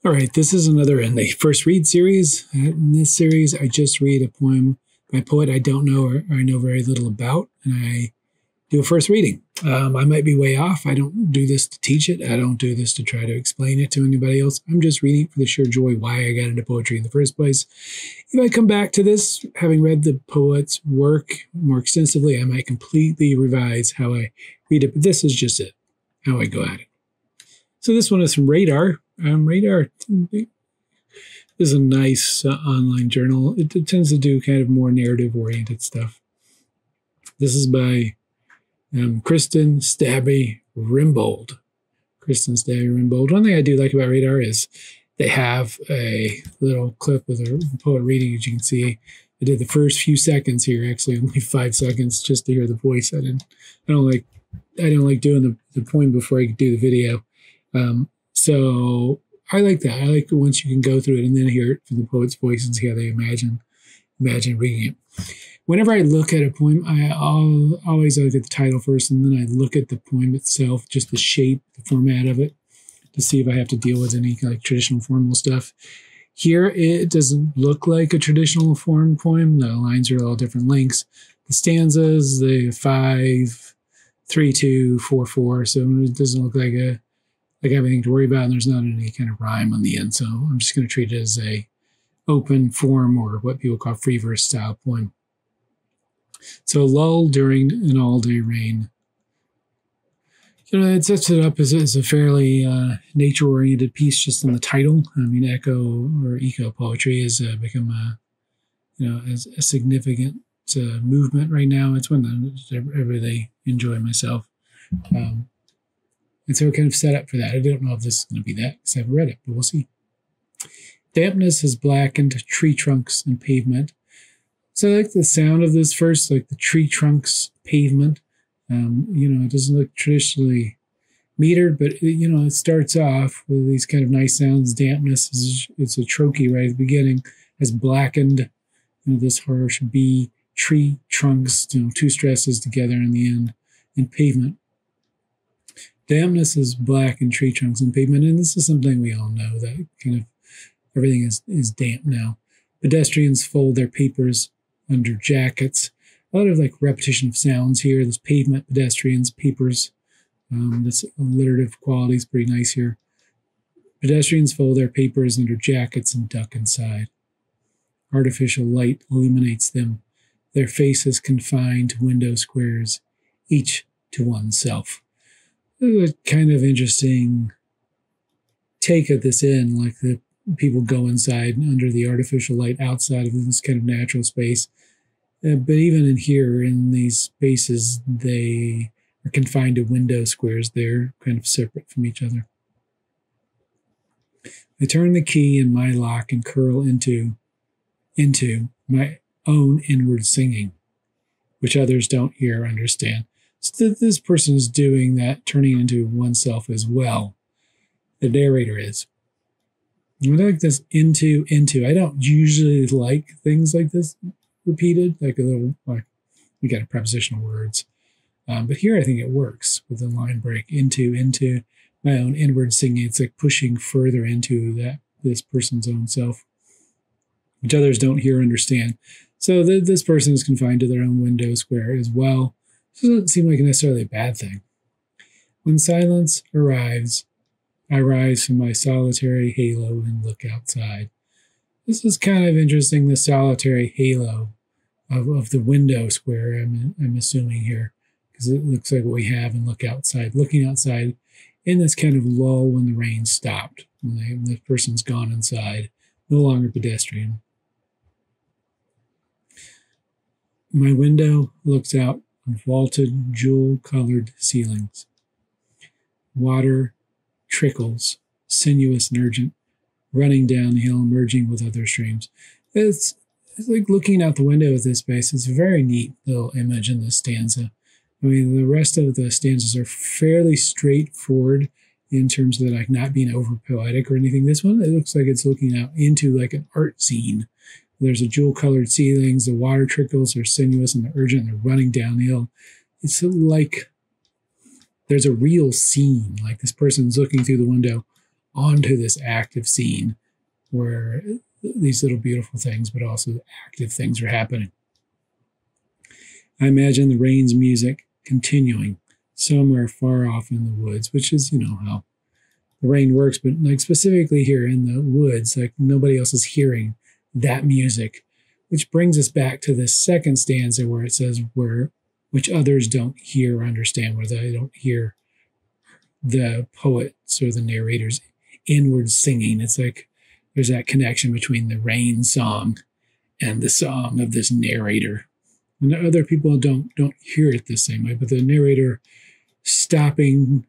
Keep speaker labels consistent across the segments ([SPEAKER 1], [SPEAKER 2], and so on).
[SPEAKER 1] All right, this is another in the first read series. In this series, I just read a poem by a poet I don't know or I know very little about, and I do a first reading. I might be way off. I don't do this to teach it. I don't do this to try to explain it to anybody else. I'm just reading it for the sheer joy why I got into poetry in the first place. If I come back to this, having read the poet's work more extensively, I might completely revise how I read it, but this is just it, how I go at it. So this one is from Radar. Radar is a nice online journal. It tends to do kind of more narrative-oriented stuff. This is by Kristen Staby Rembold. Kristen Staby Rembold. One thing I do like about Radar is they have a little clip with a poet reading, as you can see. I did the first few seconds here, actually only 5 seconds, just to hear the voice. I don't like doing the poem before I do the video. So I like that. I like once you can go through it and then hear it from the poet's voice and see how they imagine reading it. Whenever I look at a poem, I always look at the title first, and then I look at the poem itself, just the shape, the format of it, to see if I have to deal with any like traditional formal stuff. Here, it doesn't look like a traditional form poem. The lines are all different lengths. The stanzas, the 5, 3, 2, 4, 4. So it doesn't look like everything to worry about, and there's not any kind of rhyme on the end. So I'm just going to treat it as a open form, or what people call free verse style poem. So lull during an all-day rain. It sets it up as a fairly nature-oriented piece just in the title. I mean, eco or eco poetry has become a significant movement right now. It's one that I really enjoy myself. And so we're kind of set up for that. I don't know if this is going to be that because I haven't read it, but we'll see. Dampness has blackened tree trunks and pavement. So I like the sound of this first, like the tree trunks, pavement. It doesn't look traditionally metered, but it starts off with these kind of nice sounds. Dampness it's a trochee right at the beginning, has blackened. This harsh B, tree trunks, 2 stresses together in the end, and pavement. Dampness is black and tree trunks and pavement, and this is something we all know, that kind of everything is damp now. Pedestrians fold their papers under jackets. A lot of like repetition of sounds here. This pavement, pedestrians, papers. This alliterative quality is pretty nice here. Pedestrians fold their papers under jackets and duck inside. Artificial light illuminates them. Their faces confined to window squares, each to oneself. A kind of interesting take at this end, like the people go inside under the artificial light outside of this kind of natural space. But even in here, in these spaces, they are confined to window squares. They're kind of separate from each other. I turn the key in my lock and curl into my own inward singing, which others don't hear or understand. So this person is doing that, turning into oneself as well. The narrator is. I like this into. I don't usually like things like this repeated, like a little, like we got prepositional words. But here I think it works with the line break, into my own inward singing. It's like pushing further into this person's own self, which others don't hear or understand. So this person is confined to their own window square as well. This doesn't seem like necessarily a bad thing. When silence arrives, I rise from my solitary halo and look outside. This is kind of interesting, the solitary halo of the window square, I'm assuming here, because it looks like what we have, and look outside. Looking outside in this kind of lull when the rain stopped, when the person's gone inside, no longer pedestrian. My window looks out on vaulted, jewel-colored ceilings. Water trickles, sinuous and urgent, running down the hill, merging with other streams. It's like looking out the window of this space. It's a very neat little image in this stanza. I mean, the rest of the stanzas are fairly straightforward in terms of like not being over poetic or anything. This one, it looks like it's looking out into like an art scene. There's a jewel-colored ceilings, the water trickles are sinuous and they're urgent, they're running down the hill. It's like there's a real scene, like this person's looking through the window onto this active scene where these little beautiful things, but also active things are happening. I imagine the rain's music continuing somewhere far off in the woods, which is, how the rain works, but like specifically here in the woods, like nobody else is hearing that music, which brings us back to the second stanza where it says which others don't hear or understand, where they don't hear the poet's or the narrator's inward singing. It's like there's that connection between the rain song and the song of this narrator. And other people don't hear it the same way, but the narrator stopping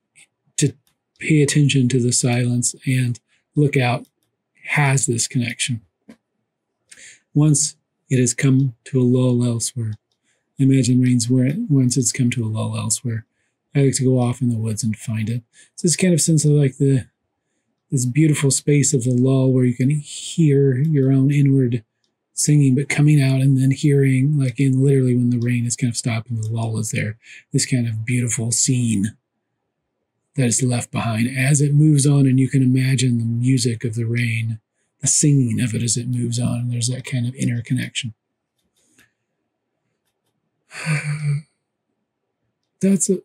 [SPEAKER 1] to pay attention to the silence and look out has this connection. Once it has come to a lull elsewhere. Imagine rain's once it's come to a lull elsewhere. I like to go off in the woods and find it. It's this kind of sense of like this beautiful space of the lull where you can hear your own inward singing, but coming out and then hearing, like in literally when the rain is kind of stopped and the lull is there, this kind of beautiful scene that is left behind as it moves on, and you can imagine the music of the rain, the singing of it as it moves on, and there's that kind of inner connection. That's an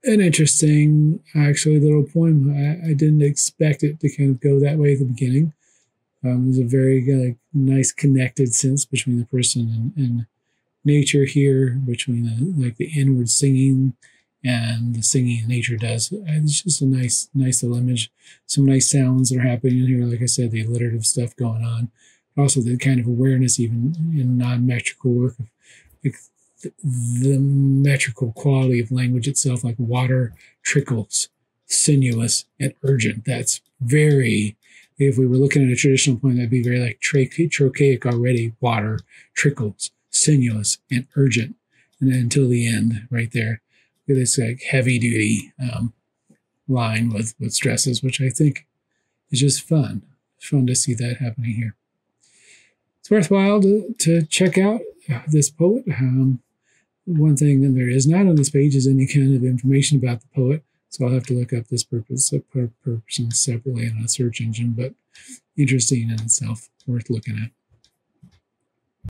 [SPEAKER 1] interesting, actually, little poem. I didn't expect it to kind of go that way at the beginning. There's a very nice connected sense between the person and nature here, between the inward singing and the singing nature does. It's just a nice little image. Some nice sounds that are happening in here. Like I said, the alliterative stuff going on. Also the kind of awareness even in non-metrical work of like the metrical quality of language itself, like water trickles, sinuous and urgent. That's very, if we were looking at a traditional poem, that'd be very like trochaic already. Water trickles, sinuous and urgent. And then until the end right there, with this like heavy duty line with stresses, which I think is just fun. It's fun to see that happening here. It's worthwhile to check out this poet. One thing that there is not on this page is any kind of information about the poet, so I'll have to look up this person separately on a search engine, but interesting in itself, worth looking at.